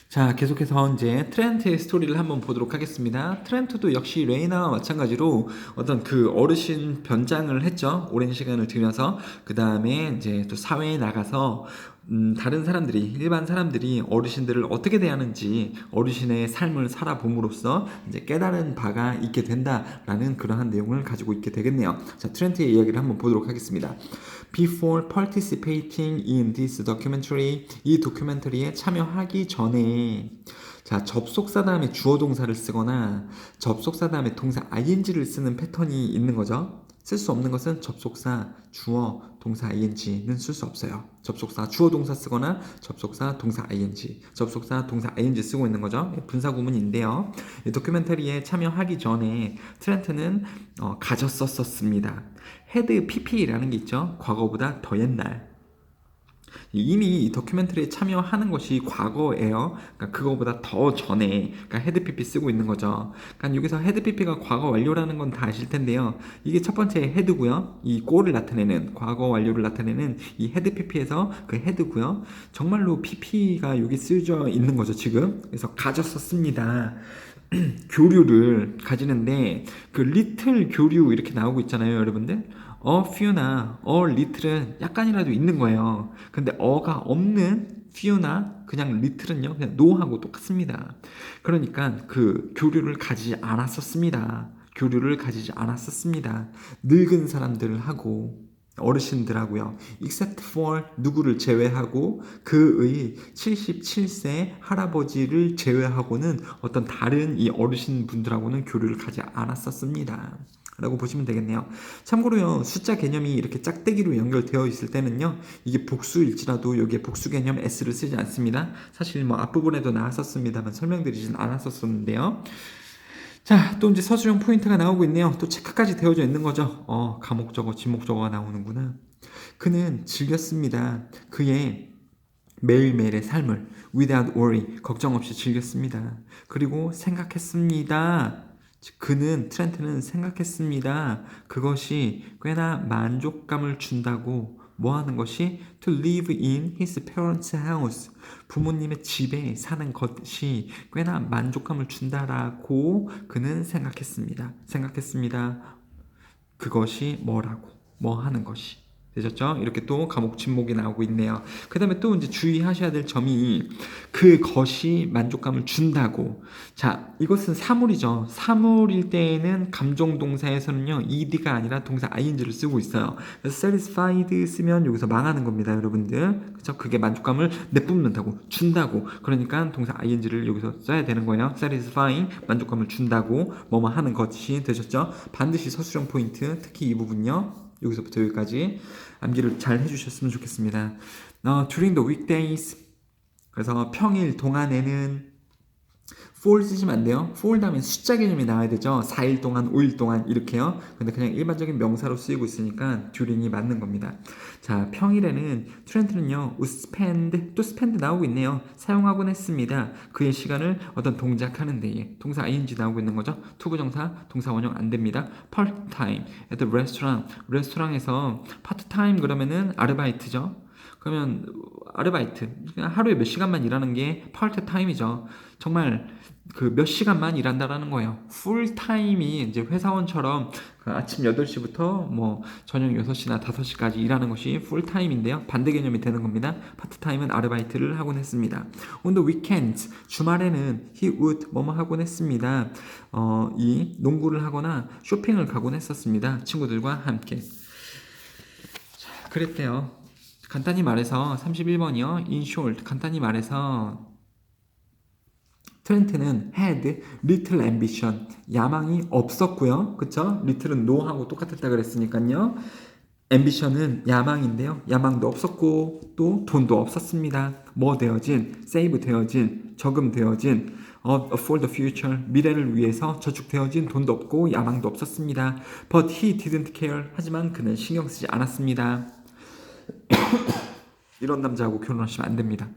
자, 계속해서 이제 트렌트의 스토리를 한번 보도록 하겠습니다. 트렌트도 역시 레이나와 마찬가지로 어떤 그 어르신 변장을 했죠. 오랜 시간을 들여서. 그 다음에 이제 또 사회에 나가서 다른 사람들이, 일반 사람들이 어르신들을 어떻게 대하는지 어르신의 삶을 살아봄으로써 이제 깨달은 바가 있게 된다라는 그러한 내용을 가지고 있게 되겠네요. 자, 트렌트의 이야기를 한번 보도록 하겠습니다. Before participating in this documentary, 이 다큐멘터리에 참여하기 전에 자, 접속사 다음에 주어 동사를 쓰거나 접속사 다음에 동사 ing를 쓰는 패턴이 있는 거죠. 쓸 수 없는 것은 접속사, 주어, 동사 ing는 쓸 수 없어요. 접속사, 주어 동사 쓰거나 접속사, 동사 ing, 접속사, 동사 ing 쓰고 있는 거죠. 분사 구문인데요. 이 다큐멘터리에 참여하기 전에 트렌트는 가졌었습니다. 헤드 PP라는 게 있죠. 과거보다 더 옛날. 이미 이 다큐멘터리에 참여하는 것이 과거예요. 그러니까 그거보다 더 전에 그러니까 헤드 PP 쓰고 있는 거죠. 그러니까 여기서 헤드 PP가 과거 완료라는 건 다 아실 텐데요. 이게 첫 번째 헤드고요. 이 꼴을 나타내는 과거 완료를 나타내는 이 헤드 PP에서 그 헤드고요. 정말로 PP가 여기 쓰여져 있는 거죠, 지금. 그래서 가졌었습니다. 교류를 가지는데 그 리틀 교류 이렇게 나오고 있잖아요, 여러분들. few나 little은 약간이라도 있는 거예요. 근데 어가 없는 few나 그냥 little은요, 그냥 no하고 똑같습니다. 그러니까 그 교류를 가지지 않았었습니다. 교류를 가지지 않았었습니다. 늙은 사람들하고 어르신들하고요. except for 누구를 제외하고 그의 77세 할아버지를 제외하고는 어떤 다른 이 어르신 분들하고는 교류를 가지 않았었습니다. 라고 보시면 되겠네요. 참고로요, 숫자 개념이 이렇게 짝대기로 연결되어 있을 때는요, 이게 복수일지라도 여기에 복수 개념 S를 쓰지 않습니다. 사실 뭐 앞부분에도 나왔었습니다만 설명드리진 않았었는데요. 자, 또 이제 서술형 포인트가 나오고 있네요. 또 체크까지 되어져 있는 거죠. 가목적어, 지목적어가 나오는구나. 그는 즐겼습니다. 그의 매일매일의 삶을 without worry, 걱정 없이 즐겼습니다. 그리고 생각했습니다. 그는, 트렌트는 생각했습니다. 그것이 꽤나 만족감을 준다고 뭐 하는 것이 to live in his parents' house, 부모님의 집에 사는 것이 꽤나 만족감을 준다라고 그는 생각했습니다. 생각했습니다. 그것이 뭐라고, 뭐 하는 것이. 되셨죠? 이렇게 또 과목 진목이 나오고 있네요. 그 다음에 또 이제 주의하셔야 될 점이 그것이 만족감을 준다고. 자, 이것은 사물이죠. 사물일 때에는 감정동사에서는요, ed가 아니라 동사 ing를 쓰고 있어요. 그래서 satisfied 쓰면 여기서 망하는 겁니다, 여러분들. 그쵸? 그게 만족감을 내뿜는다고, 준다고. 그러니까 동사 ing를 여기서 써야 되는 거예요. satisfying, 만족감을 준다고, 뭐뭐 하는 것이. 되셨죠? 반드시 서술형 포인트, 특히 이 부분요. 여기서부터 여기까지 암기를 잘 해주셨으면 좋겠습니다. During the weekdays, 그래서 평일 동안에는 for 쓰시면 안 돼요. for 다음에 숫자 개념이 나와야 되죠. 4일 동안, 5일 동안 이렇게요. 근데 그냥 일반적인 명사로 쓰이고 있으니까 during이 맞는 겁니다. 자, 평일에는 트렌트는요, spend, 또 spend 나오고 있네요. 사용하곤 했습니다. 그의 시간을 어떤 동작하는 데에 동사 ing 나오고 있는 거죠. 투부정사, 동사 원형 안 됩니다. part time at the restaurant, 레스토랑에서 part time 그러면은 아르바이트죠. 그러면 아르바이트 그냥 하루에 몇 시간만 일하는 게 파트 타임이죠. 정말 그 몇 시간만 일한다라는 거예요. 풀 타임이 이제 회사원처럼 그 아침 8시부터 뭐 저녁 6시나 5시까지 일하는 것이 풀 타임인데요. 반대 개념이 되는 겁니다. 파트 타임은 아르바이트를 하곤 했습니다. On the weekends, 주말에는 he would 뭐뭐 하곤 했습니다. 이 농구를 하거나 쇼핑을 가곤 했었습니다. 친구들과 함께. 자, 그랬대요. 간단히 말해서 31번이요. In short, 간단히 말해서 트렌트는 had little ambition, 야망이 없었고요. 그쵸? little은 no하고 똑같았다 그랬으니까요. ambition은 야망인데요. 야망도 없었고 또 돈도 없었습니다. 뭐 되어진, save 되어진, 저금되어진, for the future, 미래를 위해서 저축되어진 돈도 없고 야망도 없었습니다. But he didn't care, 하지만 그는 신경 쓰지 않았습니다. 이런 남자하고 결혼하시면 안 됩니다.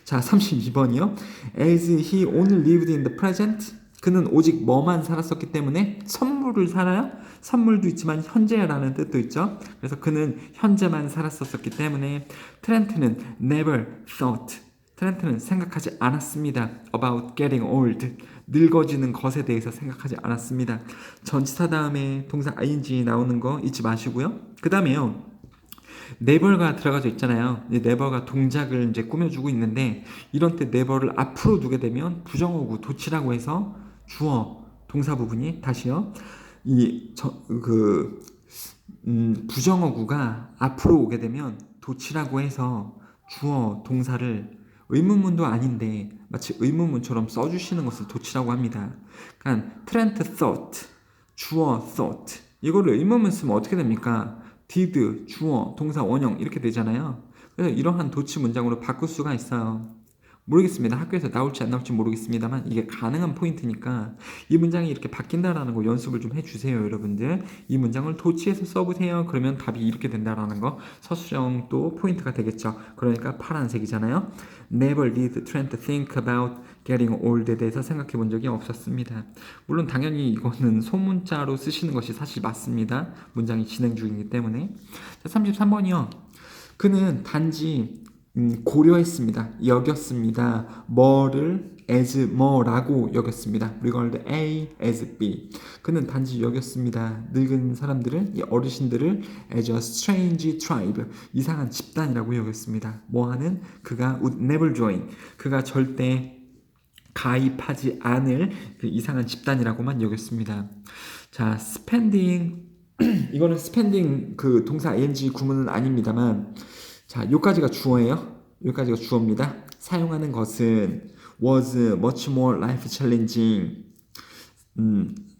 자, 32번이요. As he only lived in the present, 그는 오직 뭐만 살았었기 때문에 선물을 살아요? 선물도 있지만 현재라는 뜻도 있죠. 그래서 그는 현재만 살았었기 때문에 트렌트는 never thought, 트렌트는 생각하지 않았습니다. About getting old. 늙어지는 것에 대해서 생각하지 않았습니다. 전치사 다음에 동사 ing 나오는 거 잊지 마시고요. 그 다음에요. never가 들어가져 있잖아요. never가 동작을 이제 꾸며주고 있는데 이런 때 never를 앞으로 두게 되면 부정어구 도치라고 해서 주어 동사 부분이 다시요. 부정어구가 앞으로 오게 되면 도치라고 해서 주어 동사를 의문문도 아닌데 마치 의문문처럼 써주시는 것을 도치라고 합니다. 그러니까 Trent thought, 주어 thought 이거를 의문문 쓰면 어떻게 됩니까? did, 주어, 동사 원형 이렇게 되잖아요. 그래서 이러한 도치 문장으로 바꿀 수가 있어요. 모르겠습니다. 학교에서 나올지 안 나올지 모르겠습니다만 이게 가능한 포인트니까 이 문장이 이렇게 바뀐다라는 거 연습을 좀 해주세요, 여러분들. 이 문장을 도치해서 써보세요. 그러면 답이 이렇게 된다라는 거 서술형도 포인트가 되겠죠. 그러니까 파란색이잖아요. Never did Trent think about getting old에 대해서 생각해 본 적이 없었습니다. 물론 당연히 이거는 소문자로 쓰시는 것이 사실 맞습니다. 문장이 진행 중이기 때문에. 자, 33번이요. 그는 단지 고려했습니다. 여겼습니다. 뭐를 as 뭐라고 여겼습니다. regard A as B. 그는 단지 여겼습니다. 늙은 사람들을, 이 어르신들을 as a strange tribe. 이상한 집단이라고 여겼습니다. 뭐하는? 그가 would never join. 그가 절대 가입하지 않을 그 이상한 집단이라고만 여겼습니다. 자, spending 이거는 spending 그 동사 ing 구문은 아닙니다만 자, 요까지가 주어예요. 요까지가 주어입니다. 사용하는 것은 was much more life challenging,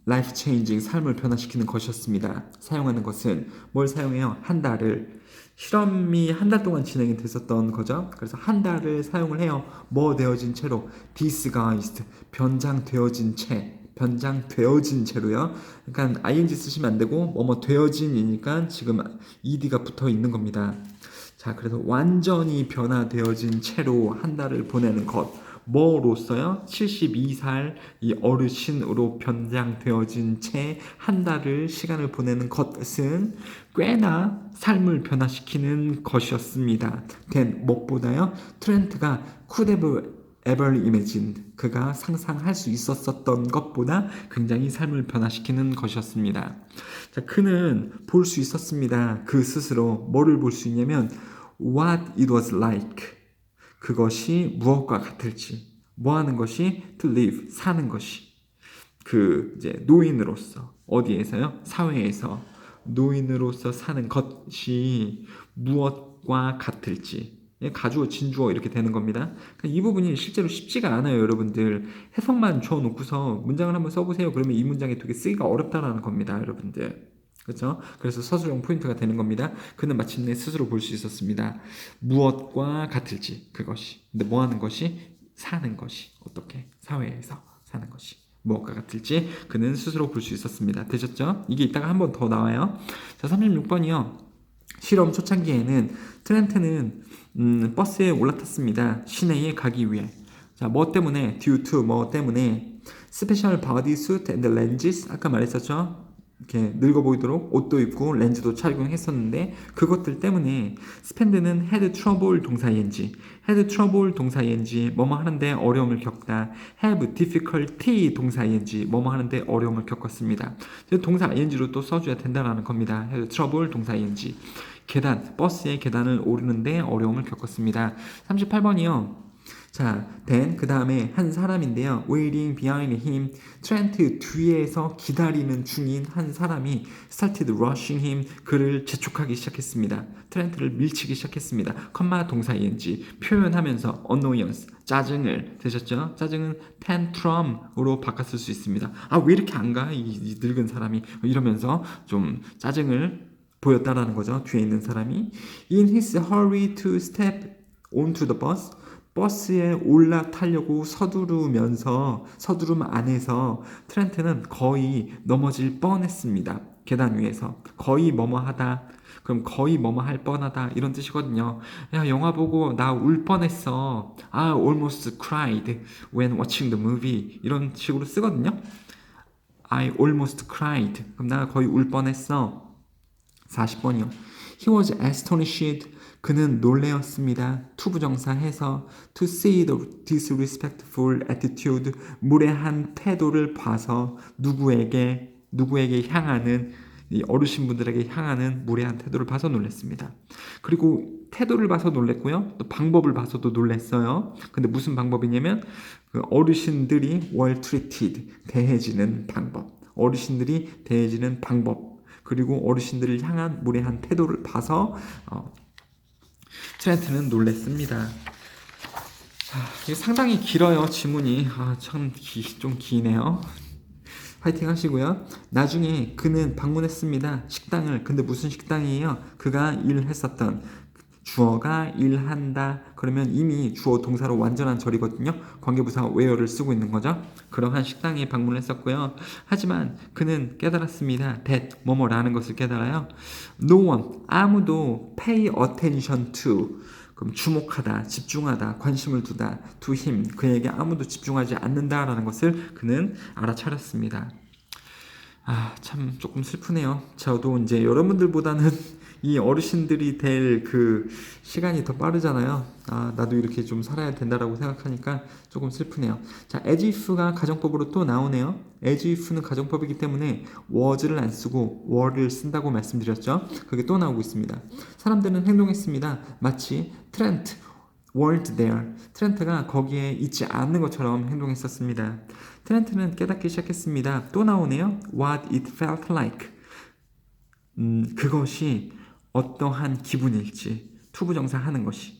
life changing, 삶을 변화시키는 것이었습니다. 사용하는 것은 뭘 사용해요? 한 달을. 실험이 한 달 동안 진행이 됐었던 거죠. 그래서 한 달을 사용을 해요. 뭐 되어진 채로 disguised, 변장되어진 채. 변장되어진 채로요. 그러니까 ing 쓰시면 안 되고 뭐뭐 되어진이니까 지금 ed가 붙어 있는 겁니다. 자, 그래서 완전히 변화되어진 채로 한 달을 보내는 것. 뭐로써요? 72살 이 어르신으로 변장되어진 채 한 달을 시간을 보내는 것은 꽤나 삶을 변화시키는 것이었습니다. 된 무엇보다요? 트렌트가 could have ever imagined 그가 상상할 수 있었던 것보다 굉장히 삶을 변화시키는 것이었습니다. 자, 그는 볼 수 있었습니다. 그 스스로 뭐를 볼 수 있냐면 what it was like 그것이 무엇과 같을지 뭐 하는 것이 to live 사는 것이 그 이제 노인으로서 어디에서요? 사회에서 노인으로서 사는 것이 무엇과 같을지 가주어 진주어 이렇게 되는 겁니다. 이 부분이 실제로 쉽지가 않아요, 여러분들. 해석만 줘놓고서 문장을 한번 써보세요. 그러면 이 문장이 되게 쓰기가 어렵다라는 겁니다, 여러분들. 그렇죠? 그래서 서술형 포인트가 되는 겁니다. 그는 마침내 스스로 볼 수 있었습니다. 무엇과 같을지 그것이. 근데 뭐 하는 것이? 사는 것이. 어떻게? 사회에서 사는 것이. 무엇과 같을지 그는 스스로 볼 수 있었습니다. 되셨죠? 이게 이따가 한 번 더 나와요. 자, 36번이요. 실험 초창기에는 트렌트는 버스에 올라탔습니다. 시내에 가기 위해. 자, 뭐 때문에? due to 뭐 때문에? 스페셜 바디 수트 앤드 렌즈스 아까 말했었죠? 이렇게 늙어 보이도록 옷도 입고 렌즈도 착용했었는데 그것들 때문에 스펜드는 had trouble 동사 ing, had trouble 동사 ing 뭐뭐 하는데 어려움을 겪다, have difficulty 동사 ing 뭐뭐 하는데 어려움을 겪었습니다. 동사 ing로 또 써줘야 된다라는 겁니다. had trouble 동사 ing 계단, 버스의 계단을 오르는데 어려움을 겪었습니다. 38번이요. 자, then 그 다음에 한 사람인데요. waiting behind him, 트렌트 뒤에서 기다리는 중인 한 사람이 started rushing him, 그를 재촉하기 시작했습니다. 트렌트를 밀치기 시작했습니다. 컴마 동사 ing 표현하면서 annoyance, 짜증을 되셨죠? 짜증은 tantrum으로 바꿨을 수 있습니다. 아, 왜 이렇게 안 가? 이 늙은 사람이 이러면서 좀 짜증을 보였다라는 거죠. 뒤에 있는 사람이 in his hurry to step onto the bus 버스에 올라타려고 서두름 안에서 트렌트는 거의 넘어질 뻔했습니다. 계단 위에서 거의 뭐뭐하다. 그럼 거의 뭐뭐할 뻔하다 이런 뜻이거든요. 야, 영화 보고 나 울 뻔했어. I almost cried when watching the movie 이런 식으로 쓰거든요. I almost cried. 그럼 나 거의 울 뻔했어. 40번이요. He was astonished. 그는 놀래었습니다. 투부정사 해서 to see the disrespectful attitude, 무례한 태도를 봐서 누구에게 향하는 이 어르신분들에게 향하는 무례한 태도를 봐서 놀랐습니다. 그리고 태도를 봐서 놀랬고요. 또 방법을 봐서도 놀랬어요. 근데 무슨 방법이냐면 그 어르신들이 were treated, 대해지는 방법. 어르신들이 대해지는 방법. 그리고 어르신들을 향한 무례한 태도를 봐서 트렌트는 놀랬습니다. 이게 상당히 길어요. 지문이. 좀 기네요. 파이팅 하시고요. 나중에 그는 방문했습니다. 식당을. 근데 무슨 식당이에요? 그가 일했었던 주어가 일한다. 그러면 이미 주어 동사로 완전한 절이거든요. 관계부사 where를 쓰고 있는 거죠. 그러한 식당에 방문을 했었고요. 하지만 그는 깨달았습니다. that 뭐뭐라는 것을 깨달아요. No one, 아무도 pay attention to, 그럼 주목하다, 집중하다, 관심을 두다, to him, 그에게 아무도 집중하지 않는다라는 것을 그는 알아차렸습니다. 참 조금 슬프네요. 저도 이제 여러분들보다는 이 어르신들이 될 그 시간이 더 빠르잖아요. 나도 이렇게 좀 살아야 된다라고 생각하니까 조금 슬프네요. 자, as if가 가정법으로 또 나오네요. as if는 가정법이기 때문에 was를 안 쓰고 were를 쓴다고 말씀드렸죠. 그게 또 나오고 있습니다. 사람들은 행동했습니다. 마치 트렌트 weren't there. 트렌트가 거기에 있지 않는 것처럼 행동했었습니다. 트렌트는 깨닫기 시작했습니다. 또 나오네요. What it felt like. 그것이 어떠한 기분일지. 투부정사 하는 것이.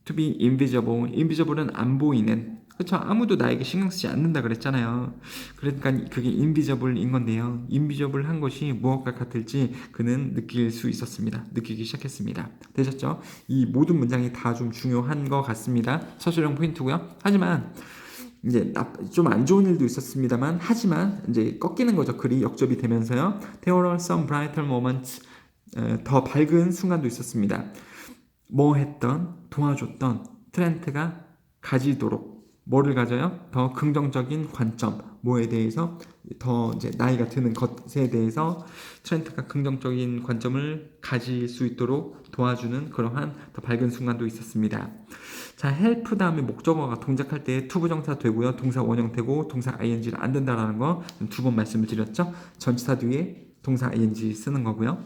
To be invisible. invisible은 안 보이는. 그렇죠. 아무도 나에게 신경 쓰지 않는다 그랬잖아요. 그러니까 그게 invisible인 건데요. invisible 한 것이 무엇과 같을지 그는 느낄 수 있었습니다. 느끼기 시작했습니다. 되셨죠? 이 모든 문장이 다 좀 중요한 것 같습니다. 서술형 포인트고요. 하지만 이제 좀 안 좋은 일도 있었습니다만, 하지만 이제 꺾이는 거죠. 글이 역접이 되면서요. There were some brighter moments. 더 밝은 순간도 있었습니다. 뭐 했던, 도와줬던 트렌트가 가지도록 뭐를 가져요? 더 긍정적인 관점, 뭐에 대해서 더 이제 나이가 드는 것에 대해서 트렌트가 긍정적인 관점을 가질 수 있도록 도와주는 그러한 더 밝은 순간도 있었습니다. 자, help 다음에 목적어가 동작할 때 투부정사 되고요. 동사 원형 되고 동사 ing를 안 된다라는 거 두 번 말씀을 드렸죠. 전치사 뒤에 동사 ing 쓰는 거고요.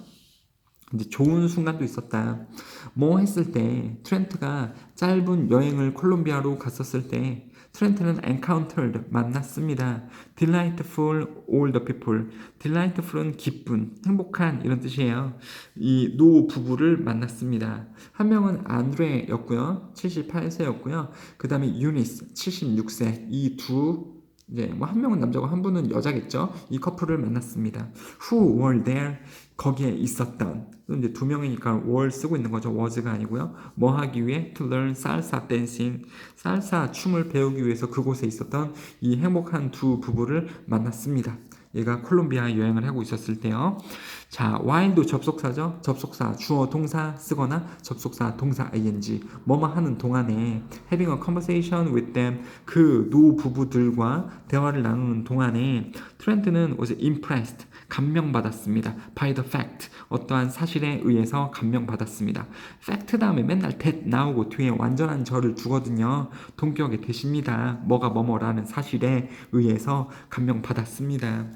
이제 좋은 순간도 있었다. 뭐 했을 때 트렌트가 짧은 여행을 콜롬비아로 갔었을 때 트렌트는 encountered 만났습니다. delightful all the people. delightful은 기쁜, 행복한 이런 뜻이에요. 이 노 부부를 만났습니다. 한 명은 안드레였고요. 78세였고요. 그 다음에 유니스 76세. 이 두 이제 뭐 한 명은 남자고 한 분은 여자겠죠. 이 커플을 만났습니다. Who were there? 거기에 있었던. 이제 두 명이니까 were 쓰고 있는 거죠. was가 아니고요. 뭐 하기 위해? To learn salsa dancing. 살사 춤을 배우기 위해서 그곳에 있었던 이 행복한 두 부부를 만났습니다. 얘가 콜롬비아 여행을 하고 있었을 때요. 자, while도 접속사죠. 접속사 주어 동사 쓰거나 접속사 동사 ing 뭐뭐 하는 동안에 having a conversation with them 그 노 부부들과 대화를 나누는 동안에 트렌트는 was impressed 감명받았습니다. by the fact 어떠한 사실에 의해서 감명받았습니다. fact 다음에 맨날 that 나오고 뒤에 완전한 절을 두거든요. 동격에 되십니다. 뭐가 뭐뭐라는 사실에 의해서 감명받았습니다.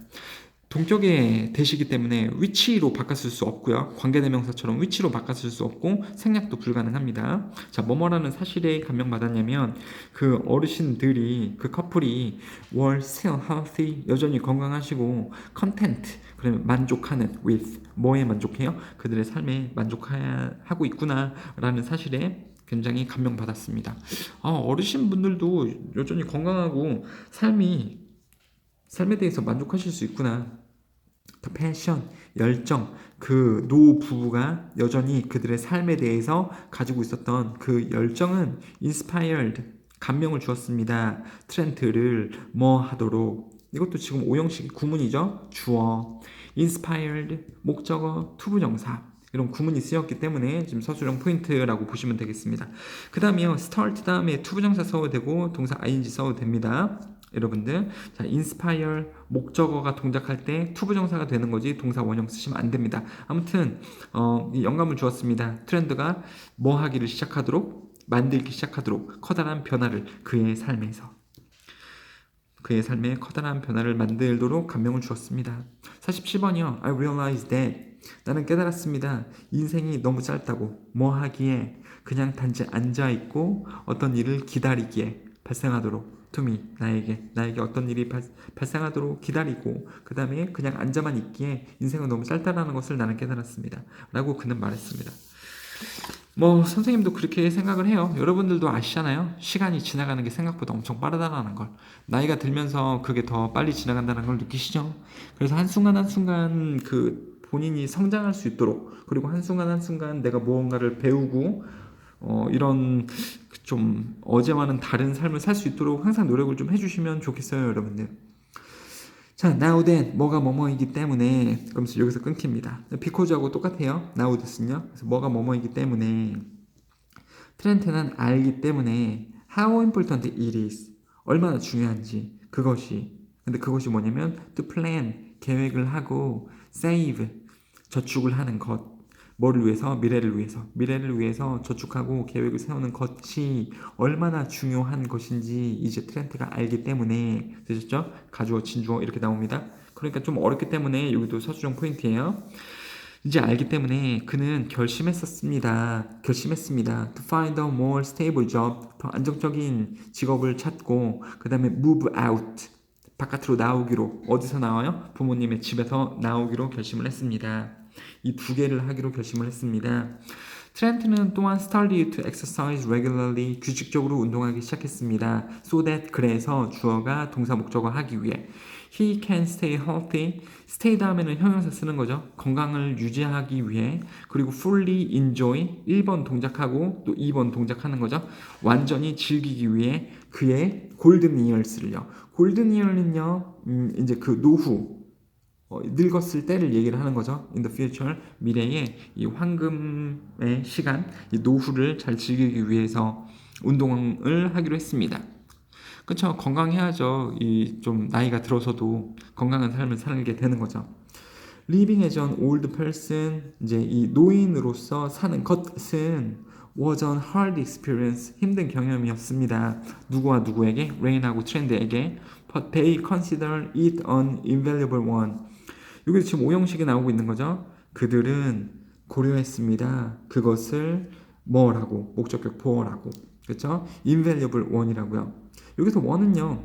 동격에 대시기 때문에 위치로 바꿨을 수 없고요. 관계대명사처럼 위치로 바꿨을 수 없고 생략도 불가능합니다. 자, 뭐뭐라는 사실에 감명받았냐면 그 어르신들이 그 커플이 were still healthy 여전히 건강하시고 content 그러면 만족하는 with 뭐에 만족해요? 그들의 삶에 만족하고 있구나라는 사실에 굉장히 감명받았습니다. 어르신분들도 여전히 건강하고 삶에 대해서 만족하실 수 있구나. 패션, 열정, 그 노 부부가 여전히 그들의 삶에 대해서 가지고 있었던 그 열정은 inspired, 감명을 주었습니다. 트렌트를 뭐 하도록. 이것도 지금 오형식 구문이죠. 주어, inspired, 목적어, 투부정사. 이런 구문이 쓰였기 때문에 지금 서술형 포인트라고 보시면 되겠습니다. 그 다음에요. start 다음에 투부정사 써도 되고 동사 ing 써도 됩니다. 여러분들. 자, inspire 목적어가 동작할 때 투부정사가 되는 거지 동사 원형 쓰시면 안 됩니다. 아무튼 이 영감을 주었습니다. 트렌드가 뭐 하기를 시작하도록 만들기 시작하도록 커다란 변화를 그의 삶에 커다란 변화를 만들도록 감명을 주었습니다. 47번이요. I realized that 나는 깨달았습니다. 인생이 너무 짧다고 뭐 하기에 그냥 단지 앉아있고 어떤 일을 기다리기에 발생하도록 to me 나에게 어떤 일이 발생하도록 기다리고 그 다음에 그냥 앉아만 있기에 인생은 너무 짧다라는 것을 나는 깨달았습니다. 라고 그는 말했습니다. 뭐 선생님도 그렇게 생각을 해요. 여러분들도 아시잖아요. 시간이 지나가는 게 생각보다 엄청 빠르다라는 걸. 나이가 들면서 그게 더 빨리 지나간다는 걸 느끼시죠? 그래서 한순간 한순간 그 본인이 성장할 수 있도록 그리고 한순간 한순간 내가 무언가를 배우고 이런 좀 어제와는 다른 삶을 살 수 있도록 항상 노력을 좀 해주시면 좋겠어요, 여러분들. 자, now then 뭐가 뭐뭐이기 때문에 그러면서 여기서 끊깁니다. because하고 똑같아요. now then요. 그래서 뭐가 뭐뭐이기 때문에 트렌트는 알기 때문에 how important it is 얼마나 중요한지 근데 그것이 뭐냐면 to plan 계획을 하고 save 저축을 하는 것 뭐를 위해서? 미래를 위해서 저축하고 계획을 세우는 것이 얼마나 중요한 것인지 이제 트렌트가 알기 때문에 되셨죠? 가주어, 진주어 이렇게 나옵니다. 그러니까 좀 어렵기 때문에 여기도 서술형 포인트예요. 이제 알기 때문에 그는 결심했습니다. to find a more stable job 더 안정적인 직업을 찾고 그 다음에 move out 바깥으로 나오기로 어디서 나와요? 부모님의 집에서 나오기로 결심을 했습니다. 이 두 개를 하기로 결심을 했습니다. 트렌트는 또한 started to exercise regularly 규칙적으로 운동하기 시작했습니다. so that 그래서 주어가 동사 목적어 하기 위해 he can stay healthy stay 다음에는 형용사 쓰는 거죠. 건강을 유지하기 위해 그리고 fully enjoy 1번 동작하고 또 2번 동작하는 거죠. 완전히 즐기기 위해 그의 골든 이어스를요. 골든 이어는요 이제 그 노후 늙었을 때를 얘기를 하는 거죠. In the future, 미래의 이 황금의 시간, 이 노후를 잘 즐기기 위해서 운동을 하기로 했습니다. 그렇죠. 건강해야죠. 이 좀 나이가 들어서도 건강한 삶을 살게 되는 거죠. Living as an old person, 이제 이 노인으로서 사는 것은 was an hard experience, 힘든 경험이었습니다. 누구와 누구에게? 레인하고 트렌드에게. But they consider it an invaluable one. 여기서 지금 오형식이 나오고 있는 거죠. 그들은 고려했습니다. 그것을 뭐라고? 목적격 for라고. 그렇죠? invaluable one이라고요. 여기서 one은요.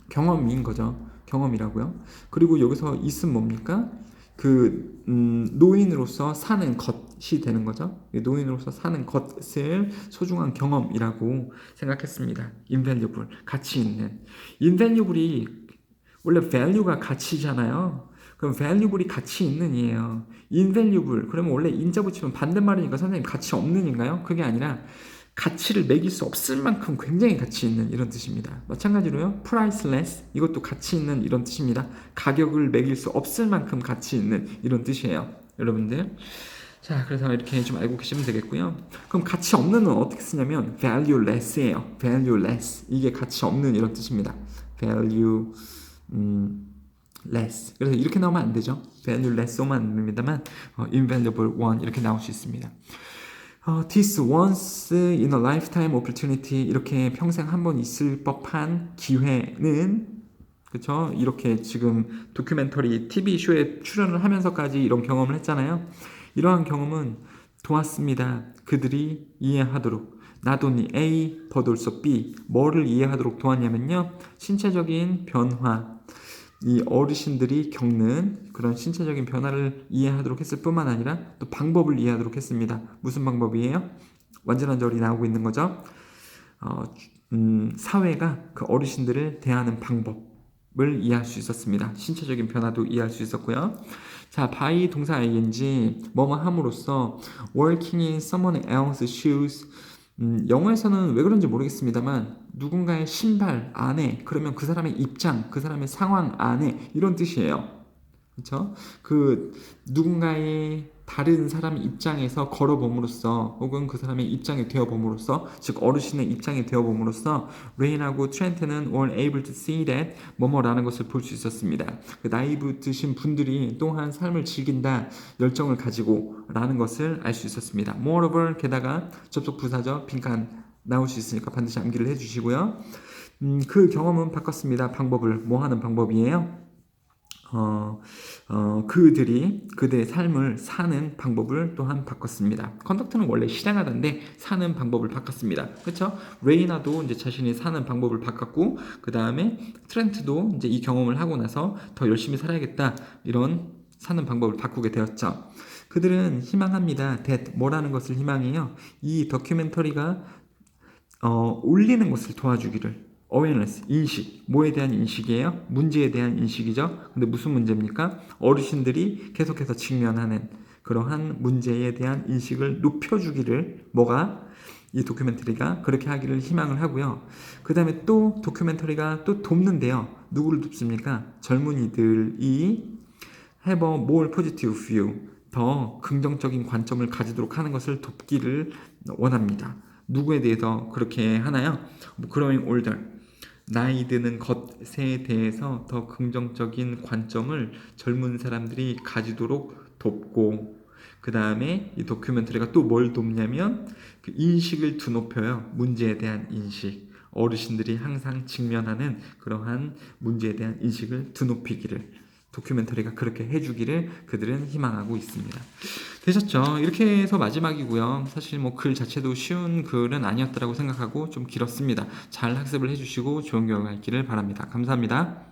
경험인 거죠. 경험이라고요. 그리고 여기서 is은 뭡니까? 그 노인으로서 사는 것이 되는 거죠. 노인으로서 사는 것을 소중한 경험이라고 생각했습니다. invaluable, 가치 있는. invaluable이 원래 value가 가치잖아요. 그럼 valuable이 가치 있는 이에요. invaluable 그러면 원래 인자 붙이면 반대말이니까 선생님 가치 없는인가요? 그게 아니라 가치를 매길 수 없을 만큼 굉장히 가치 있는 이런 뜻입니다. 마찬가지로요. priceless 이것도 가치 있는 이런 뜻입니다. 가격을 매길 수 없을 만큼 가치 있는 이런 뜻이에요. 여러분들. 자, 그래서 이렇게 좀 알고 계시면 되겠고요. 그럼 가치 없는은 어떻게 쓰냐면 valueless예요. valueless 이게 가치 없는 이런 뜻입니다. value less. 그래서 이렇게 나오면 안 되죠. valueless 오면 안 됩니다만 invaluable one 이렇게 나올 수 있습니다. This once in a lifetime opportunity 이렇게 평생 한 번 있을 법한 기회는 그렇죠? 이렇게 지금 다큐멘터리 TV 쇼에 출연을 하면서까지 이런 경험을 했잖아요. 이러한 경험은 도왔습니다. 그들이 이해하도록 not only A but also B 뭐를 이해하도록 도왔냐면요. 신체적인 변화 이 어르신들이 겪는 그런 신체적인 변화를 이해하도록 했을 뿐만 아니라 또 방법을 이해하도록 했습니다. 무슨 방법이에요? 완전한 절이 나오고 있는 거죠. 사회가 그 어르신들을 대하는 방법을 이해할 수 있었습니다. 신체적인 변화도 이해할 수 있었고요. 자, by 동사 ing 뭐뭐 함으로써 working in someone else's shoes 영어에서는 왜 그런지 모르겠습니다만 누군가의 신발 안에 그러면 그 사람의 입장, 그 사람의 상황 안에 이런 뜻이에요. 그렇죠? 그 누군가의 다른 사람 입장에서 걸어봄으로써 혹은 그 사람의 입장이 되어봄으로써 즉 어르신의 입장이 되어봄으로써 레인하고 트렌트는 were able to see that 뭐뭐라는 것을 볼 수 있었습니다. 그 나이 드신 분들이 또한 삶을 즐긴다 열정을 가지고 라는 것을 알 수 있었습니다. Moreover 게다가 접속 부사죠. 빈칸 나올 수 있으니까 반드시 암기를 해주시고요. 그 경험은 바꿨습니다. 방법을 뭐 하는 방법이에요? 그들의 삶을 사는 방법을 또한 바꿨습니다. 컨덕트는 원래 실행하던데 사는 방법을 바꿨습니다. 그렇죠? 레이나도 이제 자신이 사는 방법을 바꿨고 그 다음에 트렌트도 이제 이 경험을 하고 나서 더 열심히 살아야겠다 이런 사는 방법을 바꾸게 되었죠. 그들은 희망합니다. that 뭐라는 것을 희망해요? 이 다큐멘터리가 올리는 것을 도와주기를. awareness, 인식. 뭐에 대한 인식이에요? 문제에 대한 인식이죠. 근데 무슨 문제입니까? 어르신들이 계속해서 직면하는 그러한 문제에 대한 인식을 높여주기를 뭐가? 이 다큐멘터리가 그렇게 하기를 희망을 하고요. 그 다음에 또 다큐멘터리가 또 돕는데요. 누구를 돕습니까? 젊은이들이 have a more positive view. 더 긍정적인 관점을 가지도록 하는 것을 돕기를 원합니다. 누구에 대해서 그렇게 하나요? growing older. 나이 드는 것에 대해서 더 긍정적인 관점을 젊은 사람들이 가지도록 돕고 그 다음에 이 다큐멘터리가 또 뭘 돕냐면 그 인식을 드높여요. 문제에 대한 인식. 어르신들이 항상 직면하는 그러한 문제에 대한 인식을 드높이기를 다큐멘터리가 그렇게 해주기를 그들은 희망하고 있습니다. 되셨죠? 이렇게 해서 마지막이고요. 사실 뭐 글 자체도 쉬운 글은 아니었다고 생각하고 좀 길었습니다. 잘 학습을 해주시고 좋은 결과 있기를 바랍니다. 감사합니다.